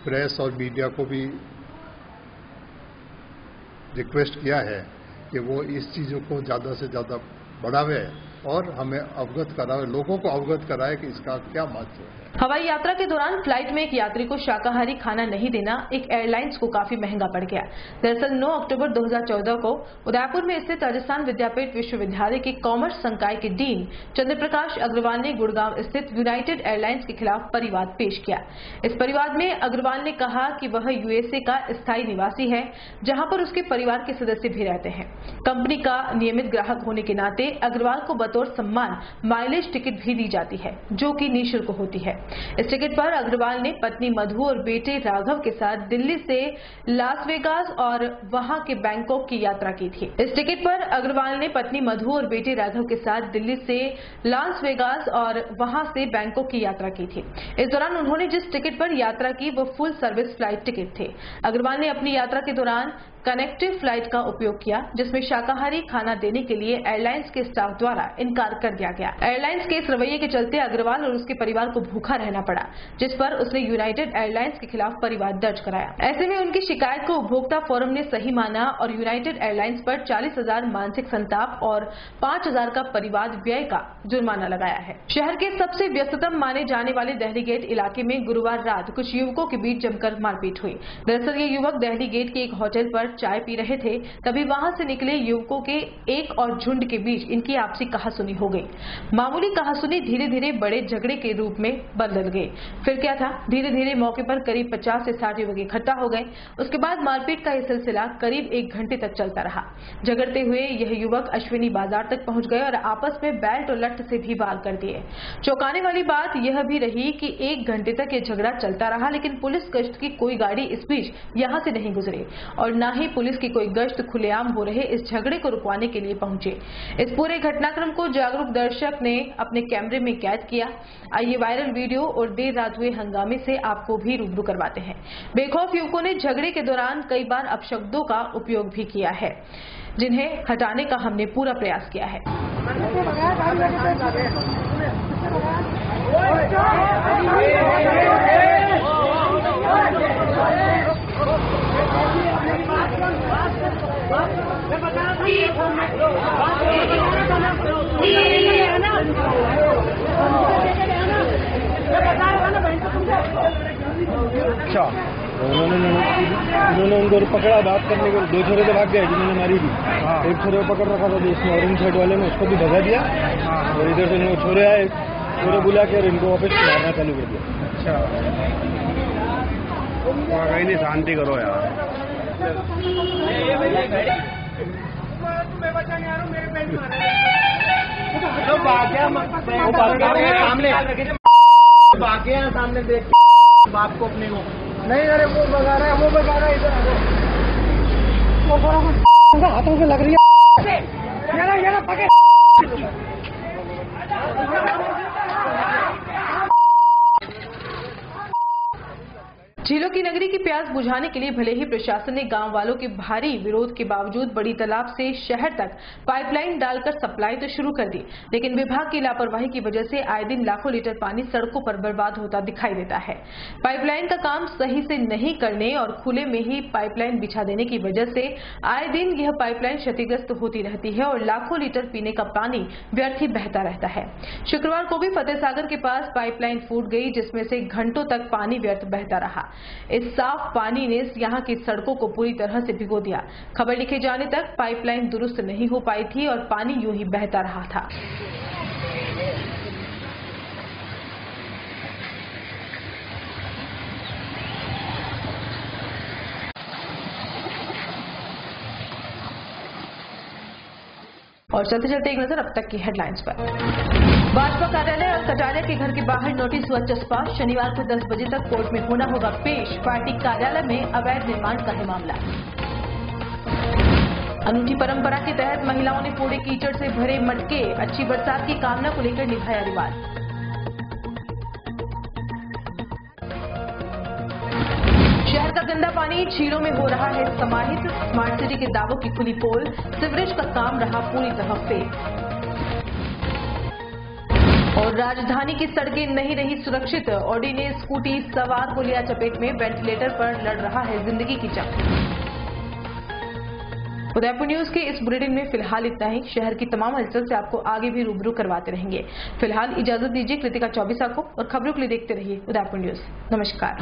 Speaker 19: प्रेस और मीडिया को भी रिक्वेस्ट किया है कि वो इस चीज़ों को ज़्यादा से ज़्यादा बढ़ावे और हमें अवगत कराए, लोगों को अवगत कराए कि इसका क्या महत्व है।
Speaker 1: हवाई यात्रा के दौरान फ्लाइट में एक यात्री को शाकाहारी खाना नहीं देना एक एयरलाइंस को काफी महंगा पड़ गया। दरअसल 9 अक्टूबर 2014 को उदयपुर में स्थित राजस्थान विद्यापीठ विश्वविद्यालय के कॉमर्स संकाय के डीन चंद्रप्रकाश अग्रवाल ने गुड़गांव स्थित यूनाइटेड एयरलाइंस के खिलाफ परिवाद पेश किया। इस परिवाद में अग्रवाल ने कहा कि वह यूएसए का स्थायी निवासी है, जहां पर उसके परिवार के सदस्य भी रहते हैं। कंपनी का नियमित ग्राहक होने के नाते अग्रवाल को बतौर सम्मान माइलेज टिकट भी दी जाती है, जो कि निःशुल्क होती है। इस टिकट पर अग्रवाल ने पत्नी मधु और बेटे राघव के साथ दिल्ली से लास वेगास और वहां के बैंकॉक की यात्रा की थी। इस टिकट पर अग्रवाल ने पत्नी मधु और बेटे राघव के साथ दिल्ली से लास वेगास और वहां से बैंकॉक की यात्रा की थी। इस दौरान उन्होंने जिस टिकट पर यात्रा की वो फुल सर्विस फ्लाइट टिकट थे। अग्रवाल ने अपनी यात्रा के दौरान कनेक्टिव फ्लाइट का उपयोग किया, जिसमें शाकाहारी खाना देने के लिए एयरलाइंस के स्टाफ द्वारा इनकार कर दिया गया। एयरलाइंस के इस रवैये के चलते अग्रवाल और उसके परिवार को भूखा रहना पड़ा, जिस पर उसने यूनाइटेड एयरलाइंस के खिलाफ परिवाद दर्ज कराया। ऐसे में उनकी शिकायत को उपभोक्ता फोरम ने सही माना और यूनाइटेड एयरलाइंस पर 40,000 मानसिक संताप और 5,000 का परिवाद व्यय का जुर्माना लगाया है। शहर के सबसे व्यस्ततम माने जाने वाले दहली गेट इलाके में गुरुवार रात कुछ युवकों के बीच जमकर मारपीट हुई। दरअसल ये युवक दहली गेट के एक होटल पर चाय पी रहे थे, तभी वहां से निकले युवकों के एक और झुंड के बीच इनकी आपसी कहासुनी हो गई। मामूली कहासुनी धीरे धीरे बड़े झगड़े के रूप में बदल गई। फिर क्या था, धीरे धीरे मौके पर करीब 50 से 60 युवक इकट्ठा हो गए। उसके बाद मारपीट का यह सिलसिला करीब 1 घंटे तक चलता रहा। झगड़ते हुए यह युवक अश्विनी बाजार तक पहुंच गए और आपस में बैट और लठ से भी वार कर दिए। चौंकाने वाली बात यह भी रही कि 1 घंटे तक यह झगड़ा चलता रहा, लेकिन पुलिस गश्त की कोई गाड़ी इस बीच यहां से नहीं गुजरी और न ही पुलिस की कोई गश्त खुलेआम हो रहे इस झगड़े को रुकवाने के लिए पहुंचे। इस पूरे घटनाक्रम को जागरूक दर्शक ने अपने कैमरे में कैद किया। आइए वायरल वीडियो और देर रात हुए हंगामे से आपको भी रूबरू करवाते हैं। बेखौफ युवकों ने झगड़े के दौरान कई बार अपशब्दों का उपयोग भी किया है, जिन्हें हटाने का हमने पूरा प्रयास किया है।
Speaker 20: अच्छा, उन्होंने उनको पकड़ा बात करने के, 2 छोरे तो भाग गए जिन्होंने मारी थी। एक छोरे को पकड़ रखा था जिसने ऑरेंज शर्ट वाले ने, उसको भी भगा दिया और इधर से छोरे आए, छोरे बुला के इनको वापस मारना चालू कर दिया। अच्छा, कहीं नहीं, शांति करो यार। सामने देख बाप को अपने को नहीं, अरे वो भगा रहा है, इधर वो हाथों से लग रही है। पकड़
Speaker 1: झीलों की नगरी की प्यास बुझाने के लिए भले ही प्रशासन ने गांव वालों के भारी विरोध के बावजूद बड़ी तालाब से शहर तक पाइपलाइन डालकर सप्लाई तो शुरू कर दी, लेकिन विभाग की लापरवाही की वजह से आए दिन लाखों लीटर पानी सड़कों पर बर्बाद होता दिखाई देता है। पाइपलाइन का काम सही से नहीं करने और खुले में ही पाइपलाइन बिछा देने की वजह से आए दिन यह पाइपलाइन क्षतिग्रस्त होती रहती है और लाखों लीटर पीने का पानी व्यर्थ ही बहता रहता है। शुक्रवार को भी फतेह सागर के पास पाइपलाइन फूट गई, जिसमें से घंटों तक पानी व्यर्थ बहता रहा। इस साफ पानी ने यहां की सड़कों को पूरी तरह से भिगो दिया। खबर लिखे जाने तक पाइपलाइन दुरुस्त नहीं हो पाई थी और पानी यूं ही बहता रहा था। और चलते चलते एक नजर अब तक की हेडलाइंस पर। भाजपा कार्यालय और कटारिया के घर के बाहर नोटिस हुआ चस्पा। शनिवार को 10 बजे तक कोर्ट में होना होगा पेश। पार्टी कार्यालय में अवैध निर्माण का है मामला। अनूठी परंपरा के तहत महिलाओं ने फोड़े कीचड़ से भरे मटके। अच्छी बरसात की कामना को लेकर निभाया रिवाज। शहर का गंदा पानी झीलों में हो रहा है समाहित। स्मार्ट सिटी के दावों की खुली पोल। सीवरेज का काम रहा पूरी तरह फेल। और राजधानी की सड़कें नहीं रही सुरक्षित। ऑडी ने स्कूटी सवार को लिया चपेट में। वेंटिलेटर पर लड़ रहा है जिंदगी की जंग। उदयपुर न्यूज के इस बुलेटिन में फिलहाल इतना ही। शहर की तमाम हलचल से आपको आगे भी रूबरू करवाते रहेंगे। फिलहाल इजाजत दीजिए कृतिका चौबीसा को और खबरों के लिए देखते रहिए उदयपुर न्यूज। नमस्कार।